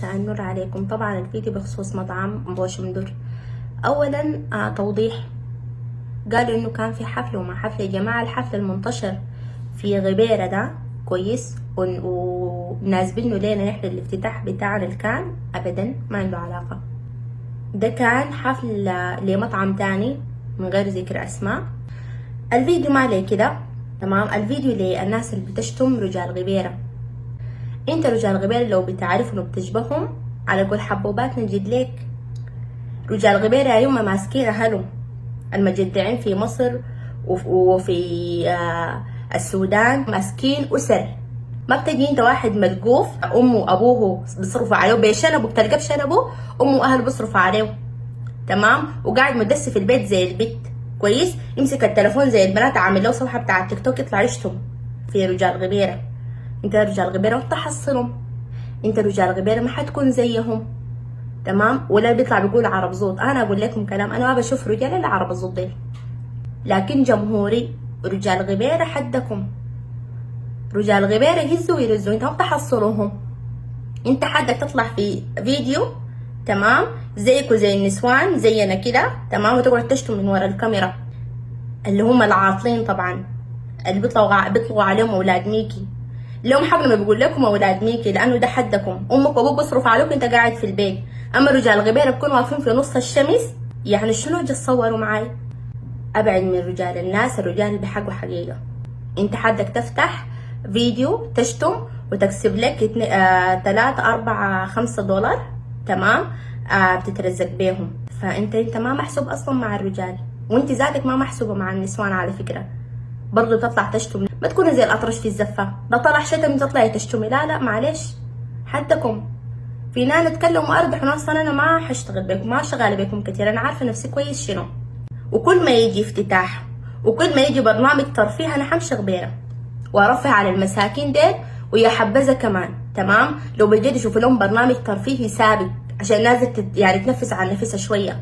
مساء النور عليكم. طبعا الفيديو بخصوص مطعم بوشمدر. اولا توضيح، قالوا انه كان في حفل وما حفل. يا جماعه الحفل المنتشر في غبيره ده كويس وناسبينه لينا نحن الافتتاح بتاعنا الكان ابدا ما عنده علاقه. ده كان حفل لمطعم تاني من غير ذكر اسماء. الفيديو ما لي كده تمام، الفيديو للناس اللي بتشتم رجال غبيره. انت رجال غبيره لو بتعرفهم وبتشبههم على قول حبوبات نجد ليك. رجال غبيره يوم ماسكين اهلهم المجدعين في مصر وفي السودان، ماسكين اسر. ما بتجي انت واحد ملقوف امه وابوه بيصرفوا عليه بيشنبوا، بتلقى بشنبه امه واهله بيصرفوا عليه تمام، وقاعد مدس في البيت زي البت كويس، يمسك التليفون زي البنات عامل له صفحه بتاع التيك توك يطلع يشتم في رجال غبيره. انت رجال غبيره وتحصلهم، انت رجال غبيره ما حتكون زيهم تمام. ولا بيطلع بيقول عرب زود. انا اقول لكم كلام، انا ما بشوف رجال الا عرب زود ديل، لكن جمهوري رجال غبيره حدكم. رجال غبيره يهزوا ويرزوا، انت ما بتحصلوهم. انت حدك تطلع في فيديو تمام زيك وزي النسوان زينا كده تمام، وتقعد تشتم من ورا الكاميرا، اللي هم العاطلين طبعا، اللي بيطلعوا عليهم اولاد ميكي. لهم حق لما بيقول لكم اولاد ميكي لانه ده حدكم، امك وابوك بيصرفوا عليك انت قاعد في البيت. اما رجال غبيره بكونوا واقفين في نص الشمس، يعني شنو جا تصوروا معاي؟ ابعد من رجال الناس، الرجال اللي بحقوا حقيقه. انت حدك تفتح فيديو تشتم وتكسب لك 3 4 5 دولار تمام، بتترزق بيهم. فانت ما محسوب اصلا مع الرجال، وانت ذاتك ما محسوبه مع النسوان على فكره. برضه تطلع تشتم، ما تكوني زي الاطرش في الزفه، ده طلع شتم تطلعي تشتمي. لا معلش حدكم. في ناس تكلموا اربح ناس، انا ما حشتغل بكم، ما شغاله بكم كتير، انا عارفه نفسي كويس شنو. وكل ما يجي افتتاح وكل ما يجي برنامج ترفيه انا حمشي غبيره وارفه على المساكين ديل، ويا حبذا كمان تمام لو بجد يشوفوا لهم برنامج ترفيهي ثابت عشان الناس يعني تنفس عن نفسها شويه.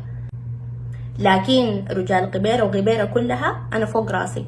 لكن رجال غبيره وغبيره كلها انا فوق راسي.